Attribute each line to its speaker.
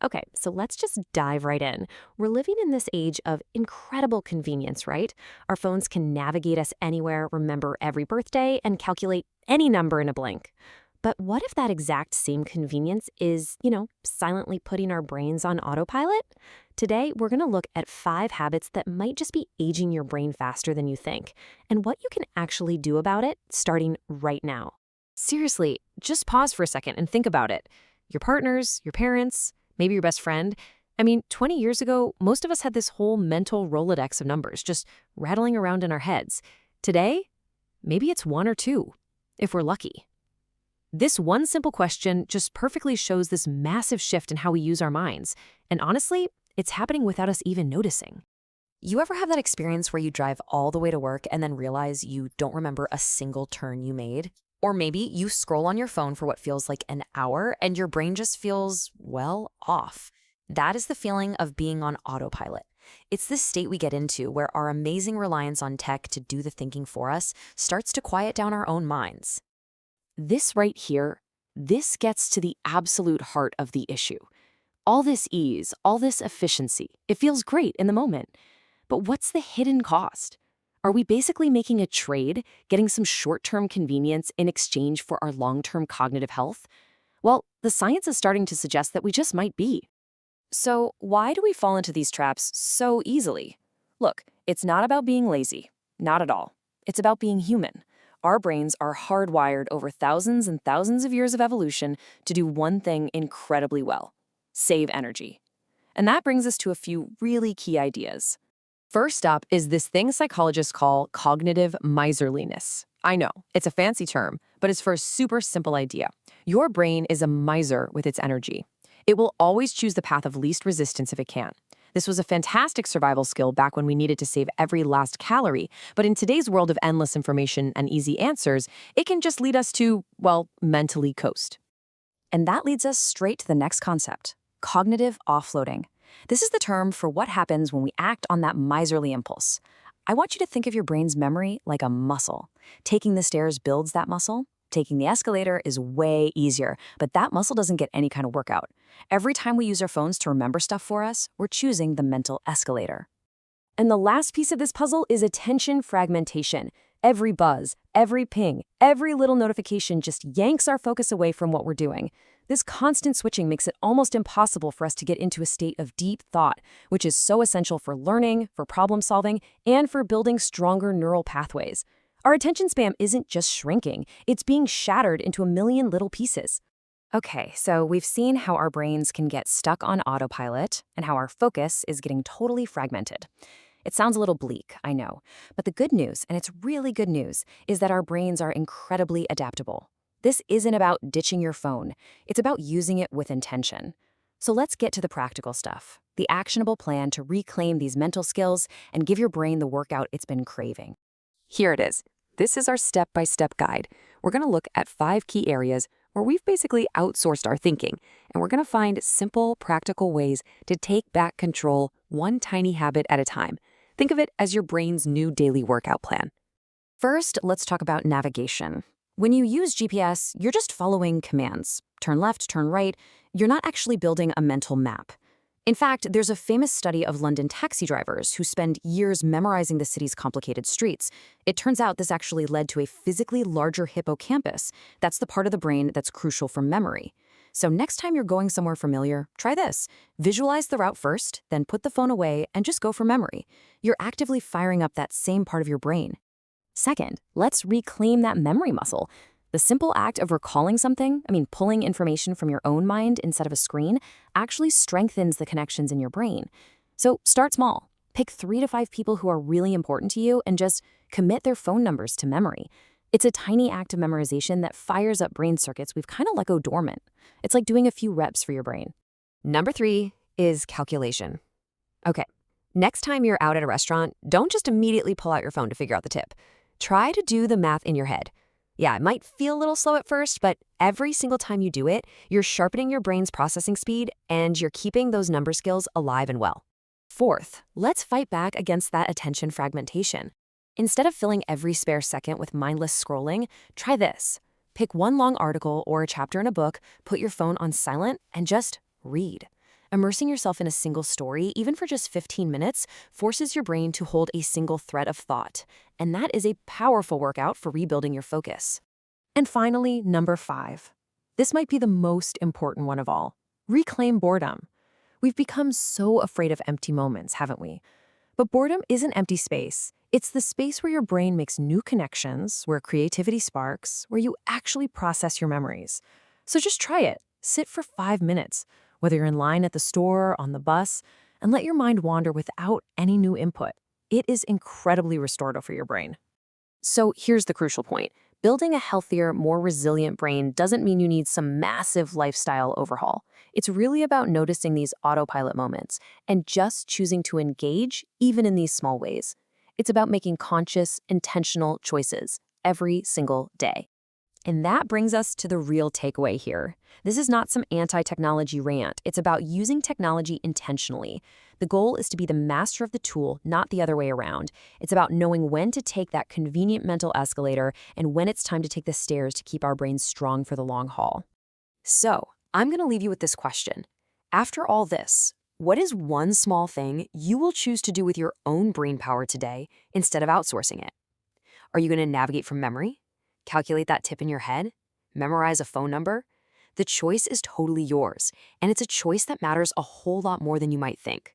Speaker 1: Okay, so let's just dive right in. We're living in this age of incredible convenience, right? Our phones can navigate us anywhere, remember every birthday, and calculate any number in a blink. But what if that exact same convenience is, silently putting our brains on autopilot? Today, we're going to look at 5 habits that might just be aging your brain faster than you think, and what you can actually do about it starting right now. Seriously, just pause for a second and think about it. Your partners, your parents, maybe your best friend. I mean, 20 years ago, most of us had this whole mental Rolodex of numbers just rattling around in our heads. Today, maybe it's one or two, if we're lucky. This one simple question just perfectly shows this massive shift in how we use our minds. And honestly, it's happening without us even noticing.
Speaker 2: You ever have that experience where you drive all the way to work and then realize you don't remember a single turn you made? Or maybe you scroll on your phone for what feels like an hour and your brain just feels, well, off. That is the feeling of being on autopilot. It's this state we get into where our amazing reliance on tech to do the thinking for us starts to quiet down our own minds.
Speaker 1: This right here, this gets to the absolute heart of the issue. All this ease, all this efficiency, it feels great in the moment. But what's the hidden cost? Are we basically making a trade, getting some short-term convenience in exchange for our long-term cognitive health? Well, the science is starting to suggest that we just might be. So why do we fall into these traps so easily? Look, it's not about being lazy. Not at all. It's about being human. Our brains are hardwired over thousands and thousands of years of evolution to do one thing incredibly well: save energy. And that brings us to a few really key ideas. First up is this thing psychologists call cognitive miserliness. I know, it's a fancy term, but it's for a super simple idea. Your brain is a miser with its energy. It will always choose the path of least resistance if it can. This was a fantastic survival skill back when we needed to save every last calorie, but in today's world of endless information and easy answers, it can just lead us to, well, mentally coast.
Speaker 2: And that leads us straight to the next concept: cognitive offloading. This is the term for what happens when we act on that miserly impulse. I want you to think of your brain's memory like a muscle. Taking the stairs builds that muscle. Taking the escalator is way easier, but that muscle doesn't get any kind of workout. Every time we use our phones to remember stuff for us, we're choosing the mental escalator.
Speaker 1: And the last piece of this puzzle is attention fragmentation. Every buzz, every ping, every little notification just yanks our focus away from what we're doing. This constant switching makes it almost impossible for us to get into a state of deep thought, which is so essential for learning, for problem solving, and for building stronger neural pathways. Our attention span isn't just shrinking, it's being shattered into a million little pieces.
Speaker 2: Okay, so we've seen how our brains can get stuck on autopilot and how our focus is getting totally fragmented. It sounds a little bleak, I know, but the good news, and it's really good news, is that our brains are incredibly adaptable. This isn't about ditching your phone, it's about using it with intention. So let's get to the practical stuff, the actionable plan to reclaim these mental skills and give your brain the workout it's been craving.
Speaker 3: Here it is. This is our step-by-step guide. We're going to look at 5 key areas where we've basically outsourced our thinking, and we're going to find simple, practical ways to take back control one tiny habit at a time. Think of it as your brain's new daily workout plan.
Speaker 2: First, let's talk about navigation. When you use GPS, you're just following commands. Turn left, turn right. You're not actually building a mental map. In fact, there's a famous study of London taxi drivers who spend years memorizing the city's complicated streets. It turns out this actually led to a physically larger hippocampus. That's the part of the brain that's crucial for memory. So next time you're going somewhere familiar, try this. Visualize the route first, then put the phone away and just go for memory. You're actively firing up that same part of your brain.
Speaker 1: Second, let's reclaim that memory muscle. The simple act of recalling something, pulling information from your own mind instead of a screen, actually strengthens the connections in your brain. So start small. Pick 3 to 5 people who are really important to you and just commit their phone numbers to memory. It's a tiny act of memorization that fires up brain circuits we've kind of let go dormant. It's like doing a few reps for your brain.
Speaker 3: Number 3 is calculation. Okay, next time you're out at a restaurant, don't just immediately pull out your phone to figure out the tip. Try to do the math in your head. Yeah, it might feel a little slow at first, but every single time you do it, you're sharpening your brain's processing speed and you're keeping those number skills alive and well.
Speaker 1: Fourth, let's fight back against that attention fragmentation. Instead of filling every spare second with mindless scrolling, try this. Pick one long article or a chapter in a book, put your phone on silent, and just read.
Speaker 2: Immersing yourself in a single story, even for just 15 minutes, forces your brain to hold a single thread of thought. And that is a powerful workout for rebuilding your focus. And finally, number 5. This might be the most important one of all. Reclaim boredom. We've become so afraid of empty moments, haven't we? But boredom isn't empty space. It's the space where your brain makes new connections, where creativity sparks, where you actually process your memories. So just try it. Sit for 5 minutes, whether you're in line at the store or on the bus, and let your mind wander without any new input. It is incredibly restorative for your brain. So here's the crucial point. Building a healthier, more resilient brain doesn't mean you need some massive lifestyle overhaul. It's really about noticing these autopilot moments and just choosing to engage even in these small ways. It's about making conscious, intentional choices every single day. And that brings us to the real takeaway here. This is not some anti-technology rant. It's about using technology intentionally. The goal is to be the master of the tool, not the other way around. It's about knowing when to take that convenient mental escalator and when it's time to take the stairs to keep our brains strong for the long haul. So, I'm going to leave you with this question. After all this, what is one small thing you will choose to do with your own brain power today instead of outsourcing it? Are you going to navigate from memory? Calculate that tip in your head? Memorize a phone number? The choice is totally yours, and it's a choice that matters a whole lot more than you might think.